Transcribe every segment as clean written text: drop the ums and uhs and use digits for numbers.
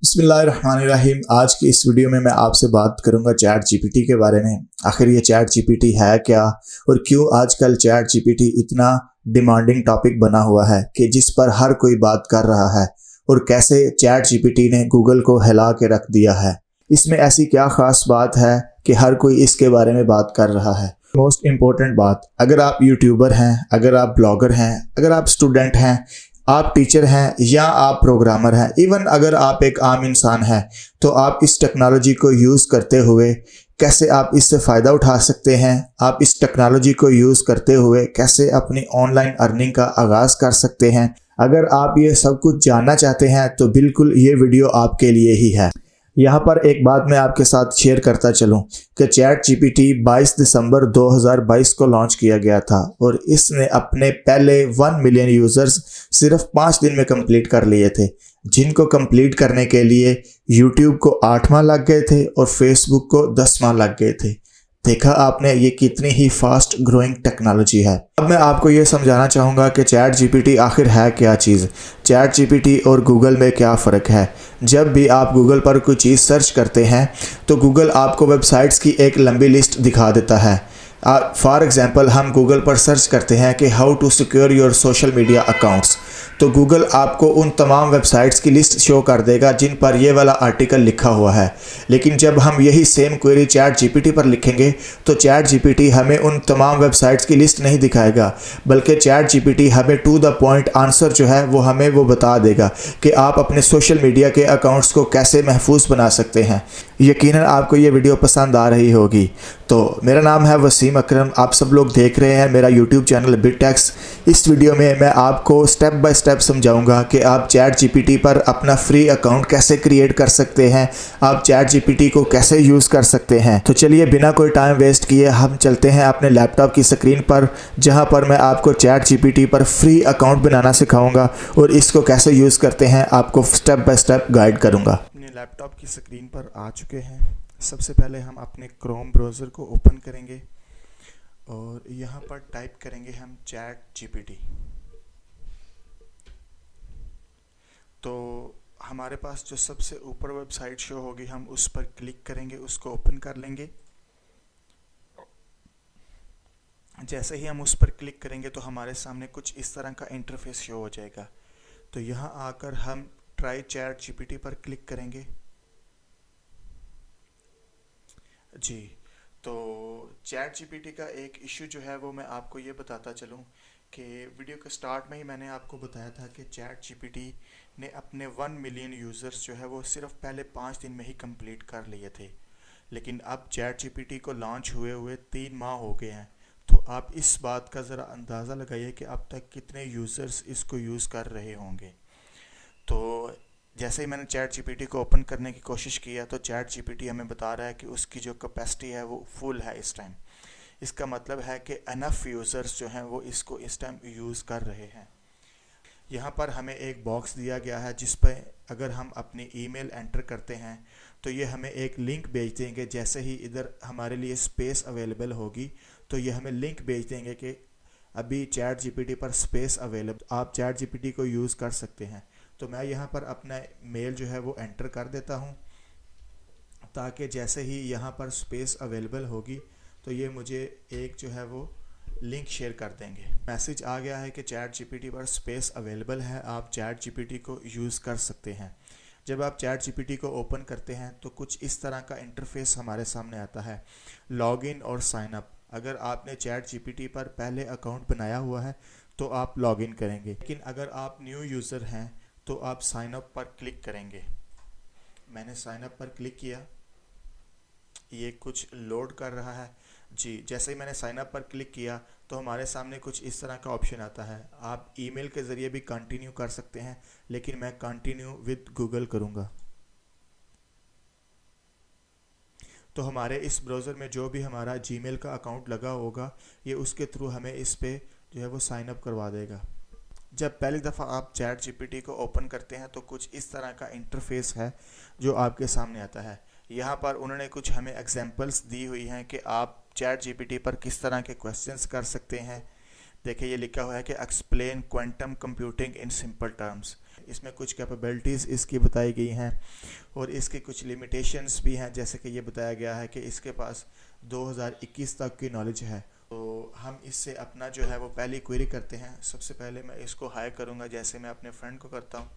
बिस्मिल्लाहिर्रहमानिर्रहीम। आज की इस वीडियो में मैं आपसे बात करूंगा चैट जीपीटी के बारे में। आखिर ये चैट जीपीटी है क्या और क्यों आजकल चैट जीपीटी इतना डिमांडिंग टॉपिक बना हुआ है कि जिस पर हर कोई बात कर रहा है, और कैसे चैट जीपीटी ने गूगल को हिला के रख दिया है। इसमें ऐसी क्या ख़ास बात है कि हर कोई इसके बारे में बात कर रहा है। मोस्ट इम्पॉर्टेंट बात, अगर आप यूट्यूबर हैं, अगर आप ब्लॉगर हैं, अगर आप स्टूडेंट हैं, आप टीचर हैं या आप प्रोग्रामर हैं, इवन अगर आप एक आम इंसान हैं, तो आप इस टेक्नोलॉजी को यूज़ करते हुए कैसे आप इससे फ़ायदा उठा सकते हैं। आप इस टेक्नोलॉजी को यूज़ करते हुए कैसे अपनी ऑनलाइन अर्निंग का आगाज़ कर सकते हैं। अगर आप ये सब कुछ जानना चाहते हैं तो बिल्कुल ये वीडियो आपके लिए ही है। यहाँ पर एक बात मैं आपके साथ शेयर करता चलूँ कि चैट जीपीटी 22 दिसंबर 2022 को लॉन्च किया गया था और इसने अपने पहले 1 मिलियन यूज़र्स सिर्फ 5 दिन में कंप्लीट कर लिए थे, जिनको कंप्लीट करने के लिए यूट्यूब को 8 माह लग गए थे और फेसबुक को 10 माह लग गए थे। देखा आपने, ये कितनी ही फास्ट ग्रोइंग टेक्नोलॉजी है। अब मैं आपको ये समझाना चाहूँगा कि चैट जीपीटी आखिर है क्या चीज़। चैट जीपीटी और गूगल में क्या फ़र्क है। जब भी आप गूगल पर कोई चीज़ सर्च करते हैं तो गूगल आपको वेबसाइट्स की एक लंबी लिस्ट दिखा देता है। फॉर एग्ज़ाम्पल, हम गूगल पर सर्च करते हैं कि how to secure your social media accounts, तो गूगल आपको उन तमाम वेबसाइट्स की लिस्ट शो कर देगा जिन पर ये वाला आर्टिकल लिखा हुआ है। लेकिन जब हम यही सेम क्वेरी चैट जीपीटी पर लिखेंगे तो चैट जीपीटी हमें उन तमाम वेबसाइट्स की लिस्ट नहीं दिखाएगा, बल्कि चैट जीपीटी हमें टू द पॉइंट आंसर जो है वो हमें वो बता देगा कि आप अपने सोशल मीडिया के अकाउंट्स को कैसे महफूज बना सकते हैं। यकीनन आपको ये वीडियो पसंद आ रही होगी। तो मेरा नाम है वसीम अकरम, आप सब लोग देख रहे हैं मेरा यूट्यूब चैनल बिटटेक्स। इस वीडियो में मैं आपको स्टेप बाय स्टेप समझाऊंगा कि आप चैट जीपीटी पर अपना फ्री अकाउंट कैसे क्रिएट कर सकते हैं, आप चैट जीपीटी को कैसे यूज़ कर सकते हैं। तो चलिए बिना कोई टाइम वेस्ट किए हम चलते हैं अपने लैपटॉप की स्क्रीन पर, जहां पर मैं आपको चैट जीपीटी पर फ्री अकाउंट बनाना सिखाऊंगा और इसको कैसे यूज़ करते हैं आपको स्टेप बाय स्टेप गाइड करूँगा। अपने लैपटॉप की स्क्रीन पर आ चुके हैं। सबसे पहले हम अपने क्रोम ब्राउज़र को ओपन करेंगे और यहाँ पर टाइप करेंगे हम चैट जीपीटी। तो हमारे पास जो सबसे ऊपर वेबसाइट शो होगी हम उस पर क्लिक करेंगे, उसको ओपन कर लेंगे। जैसे ही हम उस पर क्लिक करेंगे तो हमारे सामने कुछ इस तरह का इंटरफेस शो हो जाएगा। तो यहाँ आकर हम ट्राई चैट जीपीटी पर क्लिक करेंगे जी। तो चैट जीपीटी का एक इशू जो है वो मैं आपको ये बताता चलूँ कि वीडियो के स्टार्ट में ही मैंने आपको बताया था कि चैट जीपीटी ने अपने 1 मिलियन यूज़र्स जो है वो सिर्फ पहले 5 दिन में ही कंप्लीट कर लिए थे। लेकिन अब चैट जीपीटी को लॉन्च हुए हुए 3 माह हो गए हैं। तो आप इस बात का ज़रा अंदाज़ा लगाइए कि अब तक कितने यूज़र्स इसको यूज़ कर रहे होंगे। तो जैसे ही मैंने चैट जीपीटी को ओपन करने की कोशिश किया तो चैट जीपीटी हमें बता रहा है कि उसकी जो कैपेसिटी है वो फुल है इस टाइम। इसका मतलब है कि अनफ यूज़र्स जो हैं वो इसको इस टाइम यूज़ कर रहे हैं। यहाँ पर हमें एक बॉक्स दिया गया है जिस पर अगर हम अपनी ईमेल एंटर करते हैं तो ये हमें एक लिंक भेज देंगे। जैसे ही इधर हमारे लिए स्पेस अवेलेबल होगी तो ये हमें लिंक भेज देंगे कि अभी चैट जीपीटी पर स्पेस अवेलेबल, आप चैट जीपीटी को यूज़ कर सकते हैं। तो मैं यहाँ पर अपना मेल जो है वो एंटर कर देता हूँ ताकि जैसे ही यहाँ पर स्पेस अवेलेबल होगी तो ये मुझे एक जो है वो लिंक शेयर कर देंगे। मैसेज आ गया है कि चैट जीपीटी पर स्पेस अवेलेबल है, आप चैट जीपीटी को यूज़ कर सकते हैं। जब आप चैट जीपीटी को ओपन करते हैं तो कुछ इस तरह का इंटरफेस हमारे सामने आता है, लॉगिन और साइन अप। अगर आपने चैट जीपीटी पर पहले अकाउंट बनाया हुआ है तो आप लॉगिन करेंगे, लेकिन अगर आप न्यू यूज़र हैं तो आप साइन अप पर क्लिक करेंगे। मैंने साइन अप पर क्लिक किया, ये कुछ लोड कर रहा है जी। जैसे ही मैंने साइन अप पर क्लिक किया तो हमारे सामने कुछ इस तरह का ऑप्शन आता है। आप ईमेल के ज़रिए भी कंटिन्यू कर सकते हैं, लेकिन मैं कंटिन्यू विद गूगल करूँगा। तो हमारे इस ब्राउज़र में जो भी हमारा जीमेल का अकाउंट लगा होगा ये उसके थ्रू हमें इस पे जो है वो साइन अप करवा देगा। जब पहली दफ़ा आप चैट जीपीटी को ओपन करते हैं तो कुछ इस तरह का इंटरफेस है जो आपके सामने आता है। यहाँ पर उन्होंने कुछ हमें एग्जांपल्स दी हुई हैं कि आप चैट जीपीटी पर किस तरह के क्वेश्चंस कर सकते हैं। देखिए ये लिखा हुआ है कि explain quantum computing in simple terms. इसमें कुछ कैपेबिलिटीज़ इसकी बताई गई हैं और इसके कुछ लिमिटेशंस भी हैं, जैसे कि ये बताया गया है कि इसके पास 2021 तक की नॉलेज है। तो हम इससे अपना जो है वो पहली क्वेरी करते हैं। सबसे पहले मैं इसको हाई करूँगा जैसे मैं अपने फ्रेंड को करता हूँ,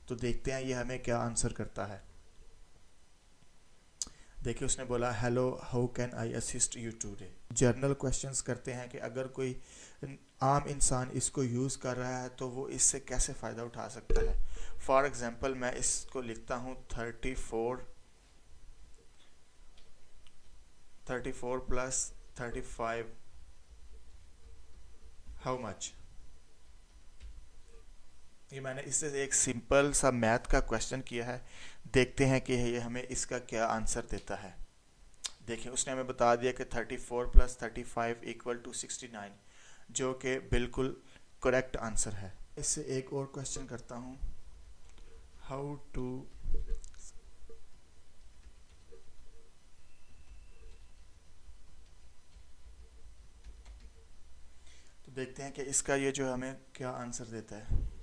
तो देखते हैं ये हमें क्या आंसर करता है। देखिए उसने बोला hello how can I assist you today. General questions करते हैं कि अगर कोई आम इंसान इसको यूज़ कर रहा है तो वो इससे कैसे फ़ायदा उठा सकता है। फॉर एग्ज़ाम्पल मैं इसको लिखता हूँ 34 प्लस 35 हाउ मच। ये मैंने इससे एक सिंपल सा मैथ का क्वेश्चन किया है, देखते हैं कि ये हमें इसका क्या आंसर देता है। देखिए उसने हमें बता दिया कि 34 प्लस 35 इक्वल टू 69, जो कि बिल्कुल करेक्ट आंसर है। इससे एक और क्वेश्चन करता हूँ, हाउ टू तो देखते हैं कि इसका ये जो हमें क्या आंसर देता है।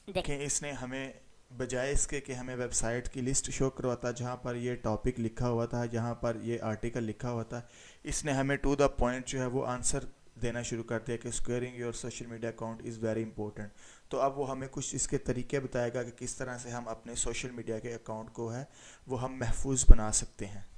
देखिए इसने हमें बजाय इसके कि हमें वेबसाइट की लिस्ट शो करवाता जहाँ पर ये टॉपिक लिखा हुआ था, जहाँ पर ये आर्टिकल लिखा हुआ था, इसने हमें टू द पॉइंट जो है वो आंसर देना शुरू कर दिया कि squaring your social media account is very important. तो अब वो हमें कुछ इसके तरीके बताएगा कि किस तरह से हम अपने सोशल मीडिया के अकाउंट को है वो हम महफूज बना सकते हैं।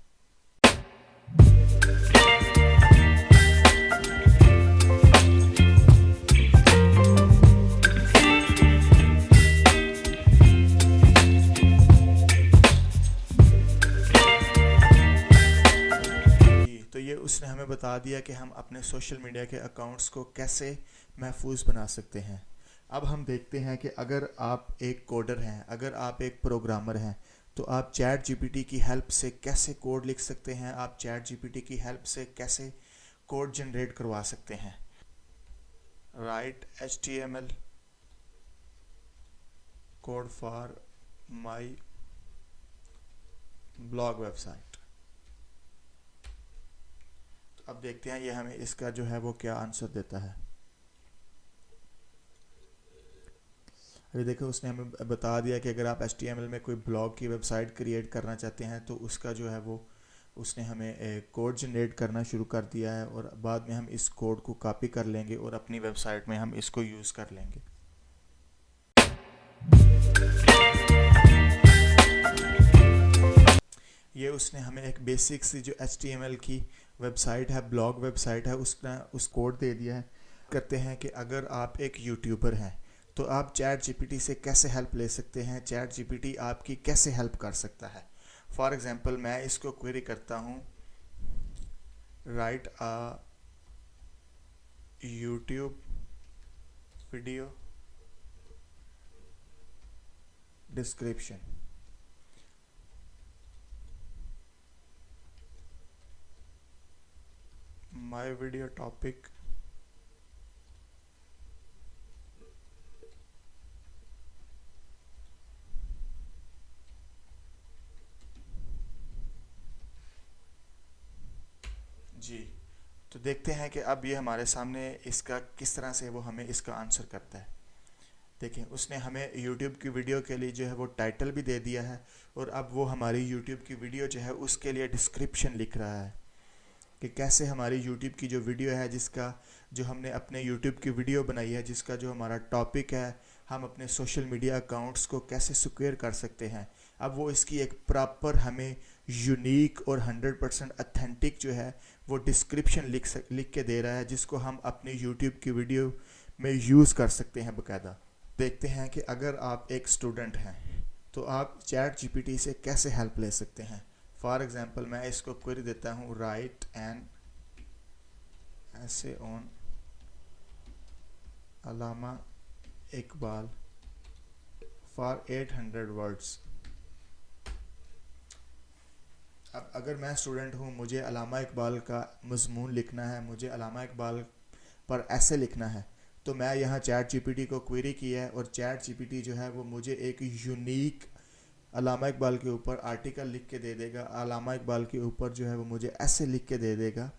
तो ये उसने हमें बता दिया कि हम अपने सोशल मीडिया के अकाउंट्स को कैसे महफूज बना सकते हैं। अब हम देखते हैं कि अगर आप एक कोडर हैं, अगर आप एक प्रोग्रामर हैं, तो आप चैट जीपीटी की हेल्प से कैसे कोड लिख सकते हैं, आप चैट जीपीटी की हेल्प से कैसे कोड जनरेट करवा सकते हैं। Right HTML code for my blog website. अब देखते हैं ये हमें इसका जो है वो क्या आंसर देता है। अभी देखो उसने हमें बता दिया कि अगर आप HTML में कोई ब्लॉग की वेबसाइट क्रिएट करना चाहते हैं तो उसका जो है वो उसने हमें एक कोड जनरेट करना शुरू कर दिया है और बाद में हम इस कोड को कॉपी कर लेंगे और अपनी वेबसाइट में हम इसको यूज़ कर लेंगे। ये उसने हमें एक बेसिक सी जो HTML की वेबसाइट है, ब्लॉग वेबसाइट है, उसका उस कोड दे दिया है। करते हैं कि अगर आप एक यूट्यूबर हैं तो आप चैट जीपीटी से कैसे हेल्प ले सकते हैं, चैट जीपीटी आपकी कैसे हेल्प कर सकता है। फॉर एग्जांपल मैं इसको क्वेरी करता हूँ, write a YouTube video description. My video topic जी। तो देखते हैं कि अब ये हमारे सामने इसका किस तरह से वो हमें इसका आंसर करता है। देखें उसने हमें YouTube की वीडियो के लिए जो है वो टाइटल भी दे दिया है और अब वो हमारी YouTube की वीडियो जो है उसके लिए डिस्क्रिप्शन लिख रहा है कि कैसे हमारी YouTube की जो वीडियो है, जिसका जो हमने अपने YouTube की वीडियो बनाई है, जिसका जो हमारा टॉपिक है, हम अपने सोशल मीडिया अकाउंट्स को कैसे सिक्योर कर सकते हैं। अब वो इसकी एक प्रॉपर हमें यूनिक और 100% अथेंटिक जो है वो डिस्क्रिप्शन लिख के दे रहा है, जिसको हम अपनी YouTube की वीडियो में यूज़ कर सकते हैं बाकायदा। देखते हैं कि अगर आप एक स्टूडेंट हैं तो आप चैट जीपीटी से कैसे हेल्प ले सकते हैं। फॉर एग्जांपल मैं इसको क्वेरी देता हूँ, राइट एन ऐसे on Allama Iqbal for 800 words. अब अगर मैं स्टूडेंट हूँ, मुझे अलामा इकबाल का मजमून लिखना है, मुझे अलामा इकबाल पर ऐसे लिखना है, तो मैं यहाँ चैट जीपीटी को क्वेरी किया है और चैट जीपीटी जो है वो मुझे एक यूनिक अल्लामा इकबाल के ऊपर आर्टिकल लिख के दे देगा, अल्लामा इकबाल के ऊपर जो है वो मुझे ऐसे लिख के दे देगा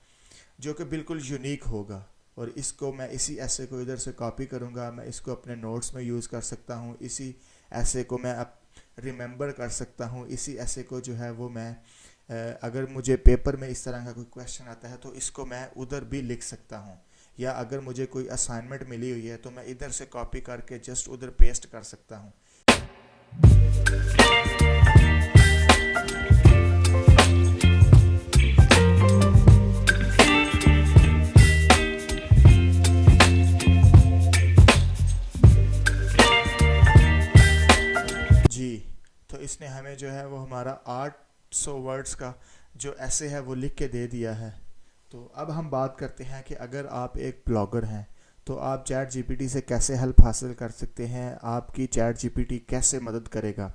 जो कि बिल्कुल यूनिक होगा। और इसको मैं इसी ऐसे को इधर से कॉपी करूँगा, मैं इसको अपने नोट्स में यूज़ कर सकता हूँ, इसी ऐसे को मैं अब रिमेंबर कर सकता हूँ, इसी ऐसे को जो है वो मैं अगर मुझे पेपर में इस तरह का कोई क्वेश्चन आता है तो इसको मैं उधर भी लिख सकता हूँ, या अगर मुझे कोई असाइनमेंट मिली हुई है तो मैं इधर से कॉपी करके जस्ट उधर पेस्ट कर सकता हूँ। जी, तो इसने हमें जो है वो हमारा 800 वर्ड्स का जो ऐसे है वो लिख के दे दिया है। तो अब हम बात करते हैं कि अगर आप एक ब्लॉगर हैं तो आप चैट जीपीटी से कैसे हेल्प हासिल कर सकते हैं, आपकी चैट जीपीटी कैसे मदद करेगा।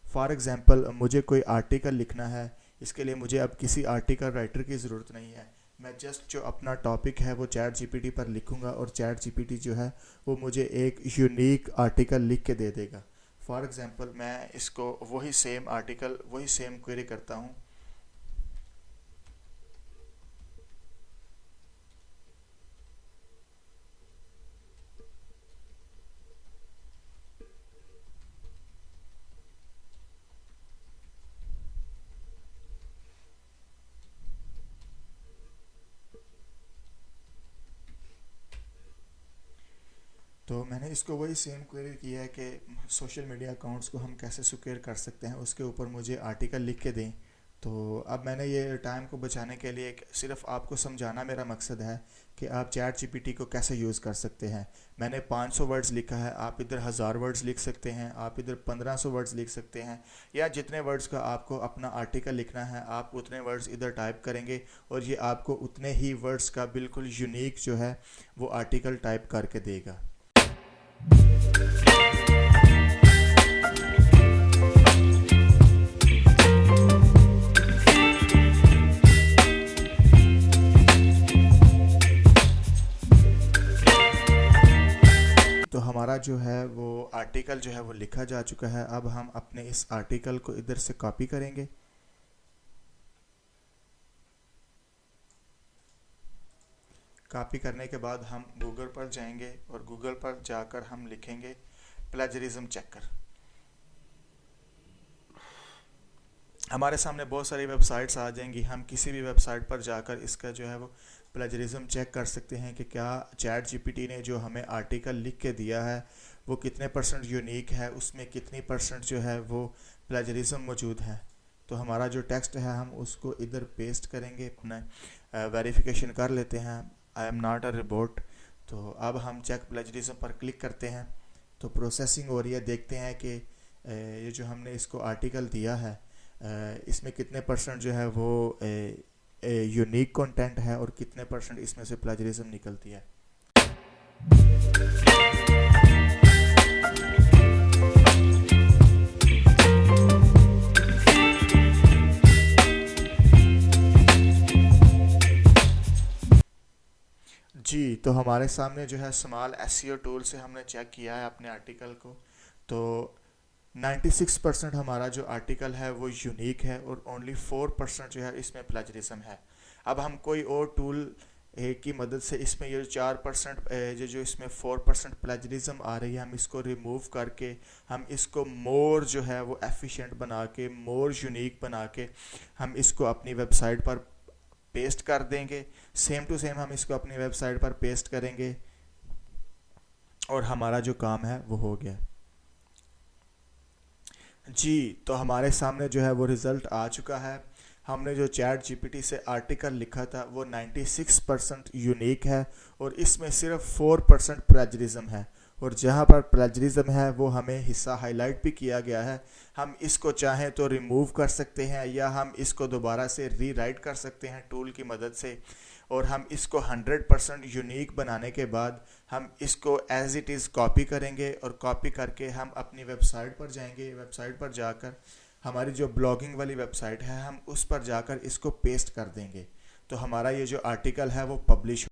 फॉर एग्ज़ाम्पल मुझे कोई आर्टिकल लिखना है, इसके लिए मुझे अब किसी आर्टिकल राइटर की ज़रूरत नहीं है, मैं जस्ट जो अपना टॉपिक है वो चैट जीपीटी पर लिखूंगा और चैट जीपीटी जो है वो मुझे एक यूनिक आर्टिकल लिख के दे देगा। फॉर एग्ज़ाम्पल मैं इसको वही सेम आर्टिकल वही सेम क्वेरी करता हूँ। तो मैंने इसको वही सेम क्वेरी किया है कि सोशल मीडिया अकाउंट्स को हम कैसे सिक्योर कर सकते हैं, उसके ऊपर मुझे आर्टिकल लिख के दें। तो अब मैंने ये टाइम को बचाने के लिए सिर्फ आपको समझाना मेरा मकसद है कि आप चैट जीपीटी को कैसे यूज़ कर सकते हैं। मैंने 500 वर्ड्स लिखा है, आप इधर 1000 वर्ड्स लिख सकते हैं, आप इधर 1500 वर्ड्स लिख सकते हैं, या जितने वर्ड्स का आपको अपना आर्टिकल लिखना है आप उतने वर्ड्स इधर टाइप करेंगे और ये आपको उतने ही वर्ड्स का बिल्कुल यूनिक जो है वो आर्टिकल टाइप करके देगा। तो हमारा जो है वो आर्टिकल जो है वो लिखा जा चुका है। अब हम अपने इस आर्टिकल को इधर से कॉपी करेंगे, कॉपी करने के बाद हम गूगल पर जाएंगे और गूगल पर जाकर हम लिखेंगे प्लेजरिज्म चेकर। हमारे सामने बहुत सारी वेबसाइट्स आ जाएंगी, हम किसी भी वेबसाइट पर जाकर इसका जो है वो प्लेजरिज्म चेक कर सकते हैं कि क्या चैट जीपीटी ने जो हमें आर्टिकल लिख के दिया है वो कितने % यूनिक है, उसमें कितनी % जो है वो प्लेजरिज्म मौजूद है। तो हमारा जो टेक्स्ट है हम उसको इधर पेस्ट करेंगे, अपना वेरिफिकेशन कर लेते हैं, I am not a robot. तो अब हम चेक प्लेजरिज्म पर क्लिक करते हैं, तो प्रोसेसिंग हो रही है, देखते हैं कि ये जो हमने इसको आर्टिकल दिया है इसमें कितने % जो है वो यूनिक कंटेंट है और कितने % इसमें से प्लेजरिज्म निकलती है। जी, तो हमारे सामने जो है स्मॉल एसईओ टूल से हमने चेक किया है अपने आर्टिकल को, तो 96% हमारा जो आर्टिकल है वो यूनिक है और ओनली 4% जो है इसमें प्लेजरिज्म है। अब हम कोई और टूल की मदद से इसमें ये 4% जो इसमें 4% प्लेजरिज्म आ रही है हम इसको रिमूव करके हम इसको मोर जो है वो एफिशिएंट बना के, मोर यूनिक बना के हम इसको अपनी वेबसाइट पर पेस्ट कर देंगे। सेम टू सेम हम इसको अपनी वेबसाइट पर पेस्ट करेंगे और हमारा जो काम है वो हो गया। जी, तो हमारे सामने जो है वो रिज़ल्ट आ चुका है। हमने जो चैट जीपीटी से आर्टिकल लिखा था वो 96% यूनिक है और इसमें सिर्फ 4% प्लेजरिज्म है, और जहाँ पर प्लेजरिज्म है वो हमें हिस्सा हाईलाइट भी किया गया है। हम इसको चाहें तो रिमूव कर सकते हैं या हम इसको दोबारा से रीराइट कर सकते हैं टूल की मदद से, और हम इसको 100% यूनिक बनाने के बाद हम इसको एज इट इज़ कॉपी करेंगे और कॉपी करके हम अपनी वेबसाइट पर जाएंगे। वेबसाइट पर जाकर हमारी जो ब्लॉगिंग वाली वेबसाइट है हम उस पर जाकर इसको पेस्ट कर देंगे, तो हमारा ये जो आर्टिकल है वो पब्लिश